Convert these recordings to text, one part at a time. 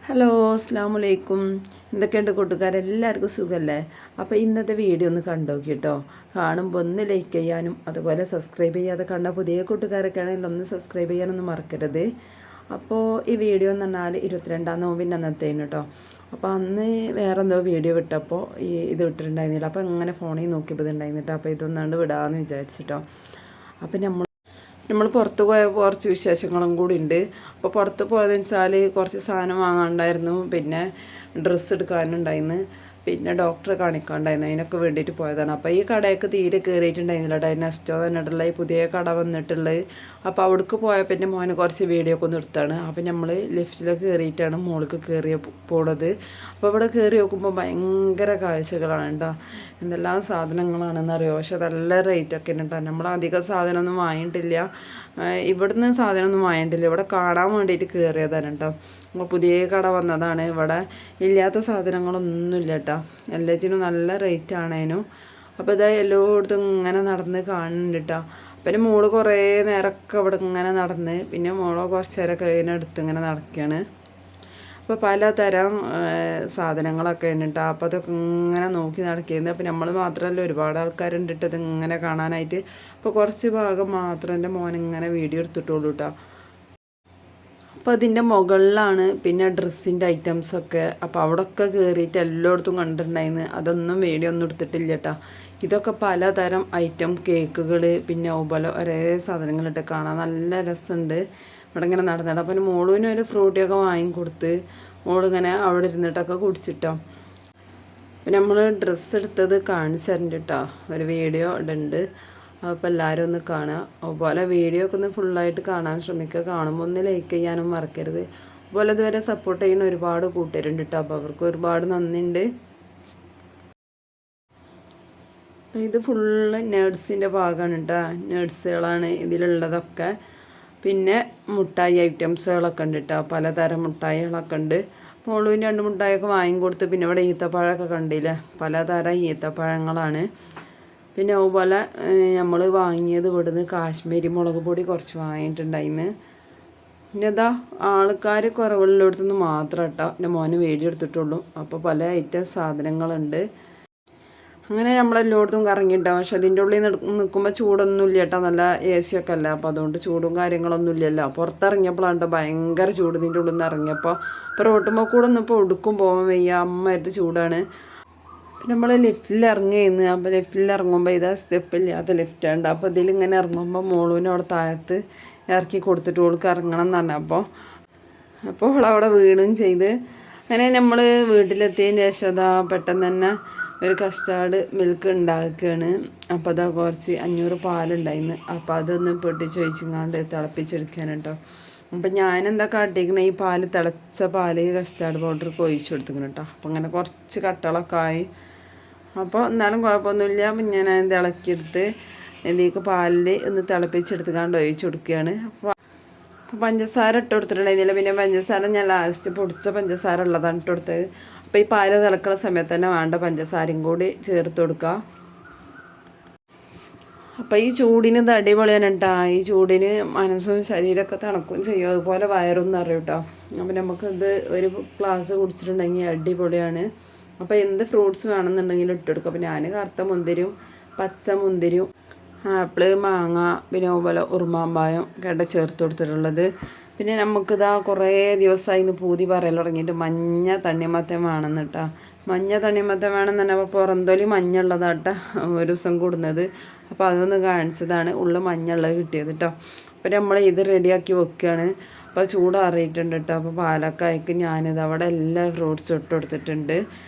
Hello അസ്സാം വലൈക്കും. എന്തൊക്കെയുണ്ട് കൂട്ടുകാരെല്ലാവർക്കും സുഖമല്ലേ? അപ്പോൾ ഇന്നത്തെ വീഡിയോ ഒന്ന് കണ്ടോക്കി കേട്ടോ. കാണുമ്പോൾ ഒന്ന് ലൈക്ക് ചെയ്യാനും അതുപോലെ സബ്സ്ക്രൈബ് ചെയ്യാതെ കണ്ട പുതിയ കൂട്ടുകാരൊക്കെ ആണെങ്കിൽ ഒന്ന് സബ്സ്ക്രൈബ് ചെയ്യാനൊന്നും മറക്കരുത്. അപ്പോൾ ഈ വീഡിയോ എന്ന് പറഞ്ഞാൽ 22-ാം നോമ്പിൻ്റെ അന്നത്തേന് കേട്ടോ. അപ്പോൾ അന്ന് വേറെ എന്തോ വീഡിയോ വിട്ടപ്പോൾ ഇത് ഇട്ടിട്ടുണ്ടായിരുന്നില്ല. അപ്പോൾ ഇങ്ങനെ ഫോണിൽ നോക്കിയപ്പോൾ ഇതുണ്ടായിരുന്നിട്ടോ. അപ്പോൾ ഇതൊന്നാണ്ട് വിടാമെന്ന് വിചാരിച്ചിട്ടോ. അപ്പോൾ നമ്മൾ പുറത്ത് പോയ കുറച്ച് വിശേഷങ്ങളും കൂടി ഉണ്ട്. അപ്പോൾ പുറത്ത് പോയതെന്ന് വെച്ചാൽ കുറച്ച് സാധനം വാങ്ങാനുണ്ടായിരുന്നു, പിന്നെ ഡ്രസ്സ് എടുക്കാനുണ്ടായിരുന്നു, പിന്നെ ഡോക്ടറെ കാണിക്കാനുണ്ടായിരുന്നു. അതിനൊക്കെ വേണ്ടിയിട്ട് പോയതാണ്. അപ്പോൾ ഈ കടയൊക്കെ തീരെ കയറിയിട്ടുണ്ടായിരുന്നില്ല. ഡൈനസ്റ്റോ തന്നെയുള്ള ഈ പുതിയ കട വന്നിട്ടുള്ളത്. അപ്പോൾ അവിടേക്ക് പോയപ്പോൾ എൻ്റെ മോന് കുറച്ച് വീഡിയോ ഒക്കെ ഒന്ന് എടുത്താണ്. അപ്പോൾ നമ്മൾ ലിഫ്റ്റിലൊക്കെ കയറിയിട്ടാണ് മുകളിലേക്ക് പോണത്. അപ്പോൾ ഇവിടെ കയറി നോക്കുമ്പോൾ ഭയങ്കര കാഴ്ചകളാണ് കേട്ടോ. എന്തെല്ലാം സാധനങ്ങളാണെന്നറിയോ. പക്ഷെ നല്ല റേറ്റൊക്കെ ഉണ്ട് കേട്ടോ. നമ്മൾ അധികം സാധനമൊന്നും വാങ്ങിയിട്ടില്ല. ഇവിടുന്ന് സാധനമൊന്നും വാങ്ങിയിട്ടില്ല. ഇവിടെ കാണാൻ വേണ്ടിയിട്ട് കയറിയതാണ് കേട്ടോ. അപ്പോൾ പുതിയ കട വന്നതാണ്. ഇവിടെ ഇല്ലാത്ത സാധനങ്ങളൊന്നുമില്ല കേട്ടോ. എല്ലാത്തിനും നല്ല റേറ്റ് ആണേനും. അപ്പോൾ ഇതാ എല്ലായിടത്തും ഇങ്ങനെ നടന്ന് കാണുന്നുണ്ട് കേട്ടോ. പിന്നെ മോള് കുറേ നേരമൊക്കെ ഇവിടെ ഇങ്ങനെ നടന്ന്, പിന്നെ മോളോ കുറച്ച് നേരമൊക്കെ ഇതിനടുത്ത് ഇങ്ങനെ നടക്കുകയാണ്. അപ്പോൾ പലതരം സാധനങ്ങളൊക്കെ ഉണ്ട് കേട്ടോ. അപ്പോൾ അതൊക്കെ ഇങ്ങനെ നോക്കി നടക്കുന്നത്. അപ്പോൾ നമ്മൾ മാത്രമല്ല, ഒരുപാട് ആൾക്കാരുണ്ട് കേട്ടോ ഇത് ഇങ്ങനെ കാണാനായിട്ട്. അപ്പോൾ കുറച്ച് ഭാഗം മാത്രം എൻ്റെ മോൻ ഇങ്ങനെ വീഡിയോ എടുത്തിട്ടുള്ളൂ കേട്ടോ. അപ്പോൾ അതിൻ്റെ മുകളിലാണ് പിന്നെ ഡ്രസ്സിൻ്റെ ഐറ്റംസൊക്കെ. അപ്പോൾ അവിടെയൊക്കെ കയറിയിട്ട് എല്ലായിടത്തും കണ്ടിട്ടുണ്ടായിരുന്നു. അതൊന്നും വീഡിയോ ഒന്നും എടുത്തിട്ടില്ല കേട്ടോ. ഇതൊക്കെ പലതരം ഐറ്റം കേക്കുകൾ, പിന്നെ ഒബല ഒരേ സാധനങ്ങളിട്ട് കാണാൻ നല്ല രസമുണ്ട്. ഇവിടെ ഇങ്ങനെ നടന്നിട്ട് അപ്പോൾ മോളുവിന് ഒരു ഫ്രൂട്ടിയൊക്കെ വാങ്ങിക്കൊടുത്ത് മോളിങ്ങനെ അവിടെ ഇരുന്നിട്ടൊക്കെ കുടിച്ചിട്ടോ. പിന്നെ നമ്മൾ ഡ്രസ്സ് എടുത്തത് കാണിച്ചു തരണ്ട് കേട്ടോ. ഒരു വീഡിയോ ഇടുന്നുണ്ട്. അപ്പോൾ എല്ലാവരും ഒന്ന് കാണുക. അതുപോലെ വീഡിയോ ഒക്കെ ഒന്ന് ഫുള്ളായിട്ട് കാണാൻ ശ്രമിക്കുക. കാണുമ്പോൾ ഒന്ന് ലൈക്ക് ചെയ്യാനും മറക്കരുത്. അതുപോലെ ഇതുവരെ സപ്പോർട്ട് ചെയ്യുന്ന ഒരുപാട് കൂട്ടുകാരുണ്ട് കേട്ടോ. അപ്പോൾ അവർക്ക് ഒരുപാട് നന്ദിയുണ്ട്. അപ്പോൾ ഇത് ഫുള്ള് നേഴ്സിൻ്റെ ഭാഗമാണ് കേട്ടോ. നേഴ്സുകളാണ് ഇതിലുള്ളതൊക്കെ. പിന്നെ മുട്ടായി ഐറ്റംസുകളൊക്കെ ഉണ്ട് കേട്ടോ. പലതരം മുട്ടായികളൊക്കെ ഉണ്ട്. മോളുവിന് 2 മുട്ടായൊക്കെ വാങ്ങിക്കൊടുത്ത്. പിന്നെ ഇവിടെ ഈത്തപ്പഴമൊക്കെ കണ്ടില്ലേ, പലതരം ഈത്തപ്പഴങ്ങളാണ്. പിന്നെ അതുപോലെ നമ്മൾ വാങ്ങിയത് ഇവിടുന്ന് കാശ്മീരി മുളക് പൊടി കുറച്ച് വാങ്ങിയിട്ടുണ്ടായിന്ന്. പിന്നെ ഇതാ ആൾക്കാർ കുറവുള്ളിടത്തുനിന്ന് മാത്രം കേട്ടോ എൻ്റെ മോന് വീഡിയോ എടുത്തിട്ടുള്ളൂ. അപ്പോൾ പല ഐറ്റം സാധനങ്ങളുണ്ട്. അങ്ങനെ നമ്മളെല്ലായിടത്തും കറങ്ങിയിട്ടാണ്. പക്ഷെ അതിൻ്റെ ഉള്ളിൽ നിൽക്കുമ്പോൾ ചൂടൊന്നുമില്ല കേട്ടോ. നല്ല എ സി ഒക്കെ അല്ല. അപ്പോൾ അതുകൊണ്ട് ചൂടും കാര്യങ്ങളൊന്നും ഇല്ലല്ലോ. പുറത്തിറങ്ങിയപ്പോഴാണ് ഭയങ്കര ചൂട് ഇതിൻ്റെ ഉള്ളിൽ നിന്ന് ഇറങ്ങിയപ്പോൾ. അപ്പോൾ റോട്ടുമ്പോൾ കൂടെ ഒന്നും ഇപ്പോൾ ഒടുക്കും പോകാൻ വയ്യ, അമ്മയടുത്ത് ചൂടാണ്. പിന്നെ നമ്മൾ ലിഫ്റ്റിൽ ഇറങ്ങിയിരുന്നു. അപ്പോൾ ലിഫ്റ്റിൽ ഇറങ്ങുമ്പോൾ ഇതാ സ്റ്റെപ്പില്ലാത്ത ലിഫ്റ്റുണ്ട്. അപ്പോൾ ഇതിലിങ്ങനെ ഇറങ്ങുമ്പോൾ മോളുവിനെ അവിടെ താഴത്ത് ഇറക്കി കൊടുത്തിട്ട് ഓൾക്ക് ഇറങ്ങണം എന്ന് പറഞ്ഞപ്പോൾ അപ്പോൾ അവളവിടെ വീണും ചെയ്ത്. അങ്ങനെ നമ്മൾ വീട്ടിലെത്തിയതിന് ശേഷം അതാ പെട്ടെന്ന് തന്നെ ഒരു കസ്റ്റാർഡ് മിൽക്ക് ഉണ്ടാക്കുകയാണ്. അപ്പോൾ അതാ കുറച്ച് 500 പാലുണ്ടായിരുന്നു. അപ്പോൾ അതൊന്ന് പൊട്ടിച്ച് ഒഴിച്ചിങ്ങാണ്ട് തിളപ്പിച്ചെടുക്കാൻ കേട്ടോ. അപ്പം ഞാനെന്താ കാട്ടിയിരിക്കണേ, ഈ പാല് തിളച്ച പാല് കസ്റ്റാർഡ് പൗഡർക്ക് ഒഴിച്ചു കൊടുത്തിരിക്കണം കേട്ടോ. അപ്പോൾ അങ്ങനെ കുറച്ച് കട്ടകളൊക്കെ ആയി. അപ്പോൾ എന്നാലും കുഴപ്പമൊന്നുമില്ല. അപ്പം ഞാൻ അത് ഇളക്കിയെടുത്ത് ഇതിലേക്ക് പാലിൽ ഒന്ന് തിളപ്പിച്ചെടുത്തുകൊണ്ട് ഒഴിച്ചു കൊടുക്കുകയാണ്. അപ്പോൾ പഞ്ചസാര ഇട്ട് കൊടുത്തിട്ടുണ്ടായിരുന്നില്ല. പിന്നെ പഞ്ചസാര ഞാൻ ലാസ്റ്റ് പൊടിച്ച പഞ്ചസാര ഉള്ളതാണ് ഇട്ട് കൊടുത്തത്. അപ്പോൾ ഈ പാല് തിളക്കുന്ന സമയത്ത് തന്നെ വേണ്ട പഞ്ചസാരയും കൂടി ചേർത്ത് കൊടുക്കുക. അപ്പോൾ ഈ ചൂടിന് ഇത് അടിപൊളിയാണ് കേട്ടോ. ഈ ചൂടിന് മനസ്സും ശരീരമൊക്കെ തണുക്കുകയും ചെയ്യും, അതുപോലെ വയറും നിറയും കേട്ടോ. അപ്പോൾ നമുക്കിത് ഒരു ഗ്ലാസ് കുടിച്ചിട്ടുണ്ടെങ്കിൽ അടിപൊളിയാണ്. അപ്പോൾ എന്ത് ഫ്രൂട്ട്സ് വേണമെന്നുണ്ടെങ്കിലും ഇട്ടെടുക്കും. അപ്പോൾ ഞാൻ കറുത്ത മുന്തിരിയും പച്ച മുന്തിരിയും ആപ്പിള്, മാങ്ങ, പിന്നെ അതുപോലെ ഉറുമാമ്പായം കേട്ട ചേർത്ത് കൊടുത്തിട്ടുള്ളത്. പിന്നെ നമുക്കിതാ കുറേ ദിവസമായി ഇന്ന് പൂതി പറയൽ തുടങ്ങിയിട്ട് മഞ്ഞ തണ്ണിമത്തൻ വേണമെന്ന് കേട്ടോ. മഞ്ഞ തണ്ണിമത്തൻ വേണമെന്ന് തന്നെ. അപ്പോൾ പുറന്തൊലി മഞ്ഞുള്ളതാട്ടോ ഒരു ദിവസം കൂടുന്നത്. അപ്പോൾ അതൊന്ന് കാണിച്ചതാണ്. ഉള്ള മഞ്ഞുള്ളത് കിട്ടിയത് കേട്ടോ. അപ്പോൾ നമ്മൾ ഇത് റെഡിയാക്കി വെക്കുകയാണ്. അപ്പോൾ ചൂടാറിയിട്ടുണ്ട് കേട്ടോ. അപ്പോൾ പാലക്കായ്ക്ക് ഞാനിത് അവിടെ എല്ലാ ഫ്രൂട്ട്സും ഇട്ട് കൊടുത്തിട്ടുണ്ട്.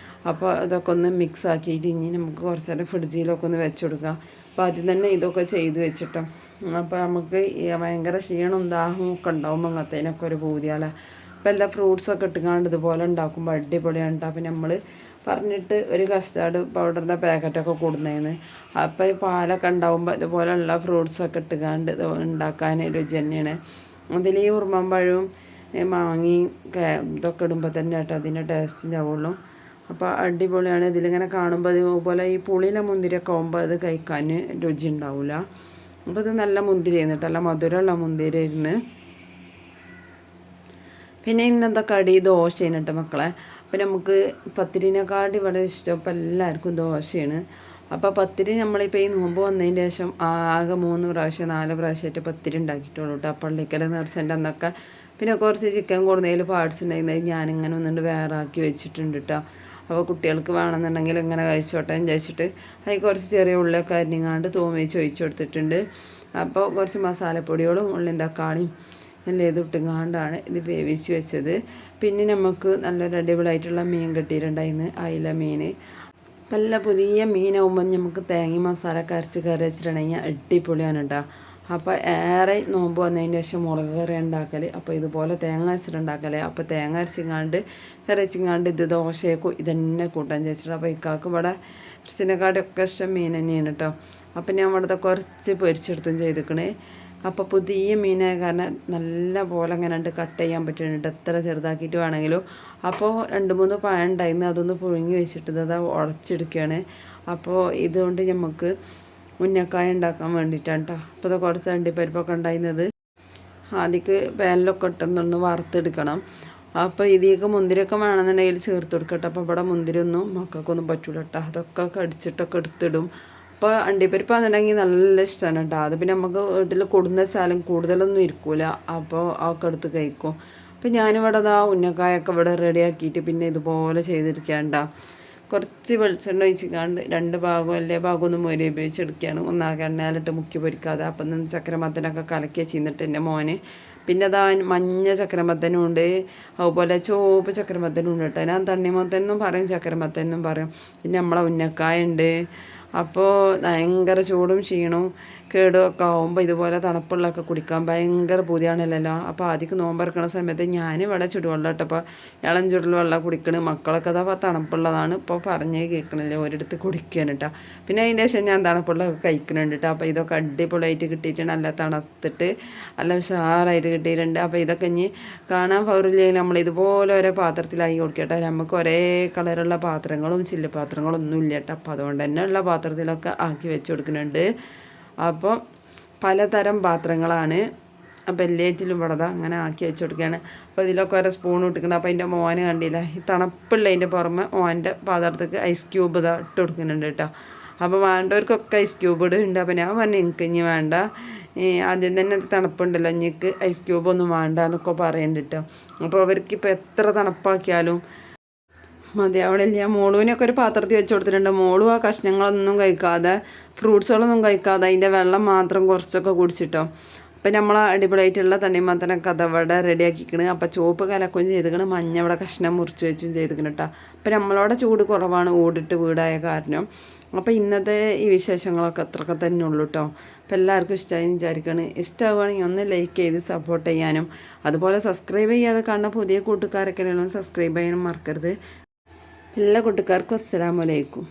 അപ്പോൾ ഇതൊക്കെ ഒന്ന് മിക്സ് ആക്കിയിട്ട് ഇനി നമുക്ക് കുറച്ച് നേരം ഫ്രിഡ്ജിലൊക്കെ ഒന്ന് വെച്ച് കൊടുക്കാം. അപ്പോൾ ആദ്യം തന്നെ ഇതൊക്കെ ചെയ്ത് വെച്ചിട്ടോ. അപ്പോൾ നമുക്ക് ഭയങ്കര ക്ഷീണവും ദാഹവും ഒക്കെ ഉണ്ടാകുമ്പോൾ അങ്ങനത്തേനൊക്കെ ഒരു പൂതിയാലേ. അപ്പോൾ എല്ലാ ഫ്രൂട്ട്സൊക്കെ ഇട്ടുകൊണ്ട് ഇതുപോലെ ഉണ്ടാക്കുമ്പോൾ അടിപൊളിയാണ് കേട്ടോ. അപ്പോൾ നമ്മൾ പറഞ്ഞിട്ട് ഒരു കസ്റ്റാർഡ് പൗഡറിൻ്റെ പാക്കറ്റൊക്കെ കൊടുന്നേന്ന്. അപ്പോൾ ഈ പാലൊക്കെ ഉണ്ടാകുമ്പോൾ ഇതുപോലെയുള്ള ഫ്രൂട്ട്സൊക്കെ ഇട്ടുകൊണ്ട് ഇത് ഉണ്ടാക്കാൻ രുചി തന്നെയാണ്. അതിൽ ഈ ഉറുമാമ്പഴവും മാങ്ങയും ഇതൊക്കെ ഇടുമ്പോൾ തന്നെ കേട്ടോ അതിൻ്റെ ടേസ്റ്റ് ഉണ്ടാവുള്ളൂ. അപ്പോൾ അടിപൊളിയാണ്. ഇതിലിങ്ങനെ കാണുമ്പോൾ അതുപോലെ ഈ പുളിയിലെ മുന്തിരിയൊക്കെ ആകുമ്പോൾ അത് കഴിക്കാൻ രുചി ഉണ്ടാവില്ല. അപ്പോൾ ഇത് നല്ല മുന്തിരി ആയിരുന്നു കേട്ടോ, നല്ല മധുരമുള്ള മുന്തിരി ആയിരുന്നു. പിന്നെ ഇന്നത്തെ കടി ദോശയാണ് കേട്ടോ മക്കളെ. അപ്പം നമുക്ക് പത്തിരിനെക്കാട്ടി വളരെ ഇഷ്ടം ഇപ്പം എല്ലാവർക്കും ദോശയാണ്. അപ്പോൾ പത്തിരി നമ്മളിപ്പോൾ ഈ നോമ്പ് വന്നതിന് ശേഷം ആകെ 3 പ്രാവശ്യം 4 പ്രാവശ്യമായിട്ട് പത്തിരി ഉണ്ടാക്കിയിട്ടുള്ളൂ കേട്ടോ. പള്ളിക്കൽ നേർച്ചൻ്റെ അന്നൊക്കെ. പിന്നെ കുറച്ച് ചിക്കൻ കൊടുന്നതിൽ പാർട്സ് ഉണ്ടായിരുന്നത് ഞാനിങ്ങനെ ഒന്നുകൊണ്ട് വേറെ ആക്കി വെച്ചിട്ടുണ്ട് കേട്ടോ. അപ്പോൾ കുട്ടികൾക്ക് വേണമെന്നുണ്ടെങ്കിൽ ഇങ്ങനെ കഴിച്ചോട്ടെ എന്ന് വിചാരിച്ചിട്ട് അതിൽ കുറച്ച് ചെറിയ ഉള്ളിയൊക്കെ അരിഞ്ഞാണ്ട് തൂമിച്ച് ഒഴിച്ചു കൊടുത്തിട്ടുണ്ട്. അപ്പോൾ കുറച്ച് മസാലപ്പൊടികളും ഉള്ളിയും തക്കാളിയും എല്ലാം ഇതിട്ടുങ്ങാണ്ടാണ് ഇത് വേവിച്ച് വെച്ചത്. പിന്നെ നമുക്ക് നല്ലൊരു അടിപൊളിയായിട്ടുള്ള മീൻ കിട്ടിയിട്ടുണ്ടായിരുന്നു, അയില മീൻ. നല്ല പുതിയ മീനാകുമ്പോൾ നമുക്ക് തേങ്ങ മസാല കരച്ച് കറി വെച്ചിട്ടുണ്ടെങ്കിൽ അടിപൊളിയാണ് കേട്ടോ. അപ്പോൾ ഏറെ നോമ്പ് വന്നതിന് ശേഷം മുളക് കറി ഉണ്ടാക്കൽ, അപ്പോൾ ഇതുപോലെ തേങ്ങ അരച്ചിട്ടുണ്ടാക്കൽ. അപ്പോൾ തേങ്ങ അരച്ചിങ്ങാണ്ട് കറി വെച്ചിങ്ങാണ്ട് ഇത് ദോശയൊക്കെ ഇതന്നെ കൂട്ടാൻ ചേച്ചിട്ട്. അപ്പോൾ ഇക്കാക്ക് ഇവിടെ ഇറച്ചിനെക്കാട്ടിയൊക്കെ ഇഷ്ടം മീൻ തന്നെയാണ് കേട്ടോ. അപ്പം ഞാൻ ഇവിടുത്തെ കുറച്ച് പൊരിച്ചെടുത്തും ചെയ്തിക്കണേ. അപ്പോൾ പുതിയ മീനായ കാരണം നല്ല പോലെ അങ്ങനെ കട്ട് ചെയ്യാൻ പറ്റുന്നുണ്ട്, എത്ര ചെറുതാക്കിയിട്ട് വേണമെങ്കിലും. അപ്പോൾ 2-3 പഴം ഉണ്ടായിരുന്നു, അതൊന്ന് പുഴുങ്ങി വെച്ചിട്ട് അത് ഉടച്ചെടുക്കുകയാണ്. അപ്പോൾ ഇതുകൊണ്ട് നമുക്ക് ഉന്നക്കായ ഉണ്ടാക്കാൻ വേണ്ടിയിട്ടാണ് കേട്ടോ. അപ്പോൾ അത് കുറച്ച് അണ്ടിപ്പരിപ്പൊക്കെ ഉണ്ടായിരുന്നത് ആദ്യക്ക് പാനിലൊക്കെ ഇട്ടൊന്ന് വറുത്തെടുക്കണം. അപ്പോൾ ഇതിലേക്ക് മുന്തിരിയൊക്കെ വേണമെന്നുണ്ടെങ്കിൽ ചേർത്ത് കൊടുക്കട്ടെ. അപ്പോൾ ഇവിടെ മുന്തിരിയൊന്നും മക്കൾക്കൊന്നും പറ്റൂല കേട്ടോ, അതൊക്കെ കടിച്ചിട്ടൊക്കെ എടുത്തിടും. അപ്പോൾ അണ്ടിപ്പരിപ്പാണെന്നുണ്ടെങ്കിൽ നല്ല ഇഷ്ടമാണ് കേട്ടോ. അത് പിന്നെ നമുക്ക് വീട്ടിൽ കൊടുന്ന വെച്ചാലും കൂടുതലൊന്നും ഇരിക്കില്ല, അപ്പോൾ അതൊക്കെ എടുത്ത് കഴിക്കും. അപ്പോൾ ഞാനിവിടെ ഉന്നക്കായൊക്കെ ഇവിടെ റെഡിയാക്കിയിട്ട് പിന്നെ ഇതുപോലെ ചെയ്തിരിക്കാണ്ട കുറച്ച് വെളിച്ചെണ്ണ ഒഴിച്ചിക്കാണ്ട് 2 ഭാഗം എല്ലാ ഭാഗമൊന്നും മൊരി ഉപയോഗിച്ചെടുക്കുകയാണ്. ഒന്നാകെ എണ്ണയിലിട്ട് മുക്കി പൊരിക്കാതെ. അപ്പം നിന്ന് ചക്രമത്തനൊക്കെ കലക്കി വെച്ചിരുന്നിട്ട് എൻ്റെ മോന്. പിന്നെ അതാ മഞ്ഞ ചക്രമത്തനും ഉണ്ട്, അതുപോലെ ചുവപ്പ് ചക്രമത്തനും ഉണ്ട് കേട്ടോ. ഞാൻ തണ്ണിമത്തനും പറയും ചക്രമത്തനും പറയും. പിന്നെ നമ്മളെ ഉന്നക്കായ ഉണ്ട്. അപ്പോൾ ഭയങ്കര ചൂടും ക്ഷീണവും കേടുമൊക്കെ ആകുമ്പോൾ ഇതുപോലെ തണുപ്പുള്ളതൊക്കെ കുടിക്കാൻ ഭയങ്കര പൂതിയാണല്ലോ. അപ്പോൾ ആദ്യം നോമ്പറക്കണ സമയത്ത് ഞാനിവിടെ ചുടുവെള്ളം ഇട്ടപ്പോൾ ഇളം ചുടുള്ള വെള്ളം കുടിക്കണ്. മക്കളൊക്കെ അതാ തണുപ്പുള്ളതാണ് ഇപ്പോൾ പറഞ്ഞേ കേൾക്കണില്ലേ, ഒരിടത്ത് കുടിക്കാൻ കേട്ടോ. പിന്നെ അതിൻ്റെ ശേഷം ഞാൻ തണുപ്പുള്ളതൊക്കെ കഴിക്കുന്നുണ്ട് കേട്ടോ. അപ്പോൾ ഇതൊക്കെ അടിപൊളിയായിട്ട് കിട്ടിയിട്ടുണ്ട്, നല്ല തണുത്തിട്ട് നല്ല ഉഷാറായിട്ട് കിട്ടിയിട്ടുണ്ട്. അപ്പോൾ ഇതൊക്കെ ഇനി കാണാൻ പൗരില്ലെങ്കിൽ നമ്മൾ ഇതുപോലെ ഓരോ പാത്രത്തിലായി കൊടുക്കട്ടെ. നമുക്ക് ഒരേ കളറുള്ള പാത്രങ്ങളും ചില്ല് പാത്രങ്ങളൊന്നും ഇല്ല കേട്ടോ. അപ്പോൾ അതുകൊണ്ട് തന്നെ ഉള്ള പാത്രത്തിലൊക്കെ ആക്കി വെച്ച് കൊടുക്കുന്നുണ്ട്. അപ്പോൾ പലതരം പാത്രങ്ങളാണ്. അപ്പോൾ എല്ലാറ്റിലും ഇവിടെ അങ്ങനെ ആക്കി വെച്ച് കൊടുക്കുകയാണ്. അപ്പോൾ ഇതിലൊക്കെ ഓരോ സ്പൂൺ ഇട്ടിക്കണം. അപ്പോൾ അതിൻ്റെ മോന് കണ്ടില്ല, ഈ തണുപ്പുള്ളതിൻ്റെ പുറമെ മോൻ്റെ പാത്രത്തേക്ക് ഐസ് ക്യൂബ് ഇതാ ഇട്ട് കൊടുക്കുന്നുണ്ട് കേട്ടോ. അപ്പോൾ വേണ്ടവർക്കൊക്കെ ഐസ് ക്യൂബ് ഇടുന്നുണ്ട്. അപ്പോൾ ഞാൻ പറഞ്ഞു എനിക്ക് ഇനി വേണ്ട, ആദ്യം തന്നെ തണുപ്പുണ്ടല്ലോ, എനിക്ക് ഐസ് ക്യൂബൊന്നും വേണ്ട എന്നൊക്കെ പറയുന്നുണ്ട് കേട്ടോ. അപ്പോൾ അവർക്കിപ്പോൾ എത്ര തണുപ്പാക്കിയാലും മതി അവളില്ല. മോളുവിനൊക്കെ ഒരു പാത്രത്തിൽ വെച്ച് കൊടുത്തിട്ടുണ്ട്. മോളും ആ കഷ്ണങ്ങളൊന്നും കഴിക്കാതെ ഫ്രൂട്ട്സുകളൊന്നും കഴിക്കാതെ അതിൻ്റെ വെള്ളം മാത്രം കുറച്ചൊക്കെ കുടിച്ചിട്ടോ. അപ്പം നമ്മൾ അടിപൊളിയായിട്ടുള്ള തണ്ണിമത്തനൊക്കെ അതവിടെ റെഡിയാക്കിക്കണ്. അപ്പോൾ ചുവപ്പ് കലക്കുകയും ചെയ്തിക്കണ്, മഞ്ഞ അവിടെ കഷ്ണം മുറിച്ച് വെച്ചും ചെയ്തിക്കണം കേട്ടോ. അപ്പം നമ്മളവിടെ ചൂട് കുറവാണ്, ഓടിട്ട് വീടായ കാരണം. അപ്പോൾ ഇന്നത്തെ ഈ വിശേഷങ്ങളൊക്കെ അത്രയൊക്കെ തന്നെ ഉള്ളൂ കേട്ടോ. അപ്പോൾ എല്ലാവർക്കും ഇഷ്ടമായി വിചാരിക്കുകയാണ്. ഇഷ്ടമാവുകയാണെങ്കിൽ ഒന്ന് ലൈക്ക് ചെയ്ത് സപ്പോർട്ട് ചെയ്യാനും അതുപോലെ സബ്സ്ക്രൈബ് ചെയ്യാതെ കാണുന്ന പുതിയ കൂട്ടുകാരൊക്കെ സബ്സ്ക്രൈബ് ചെയ്യാനും മറക്കരുത്. എല്ലാ കൂട്ടുകാർക്കും അസ്സലാമു അലൈക്കും.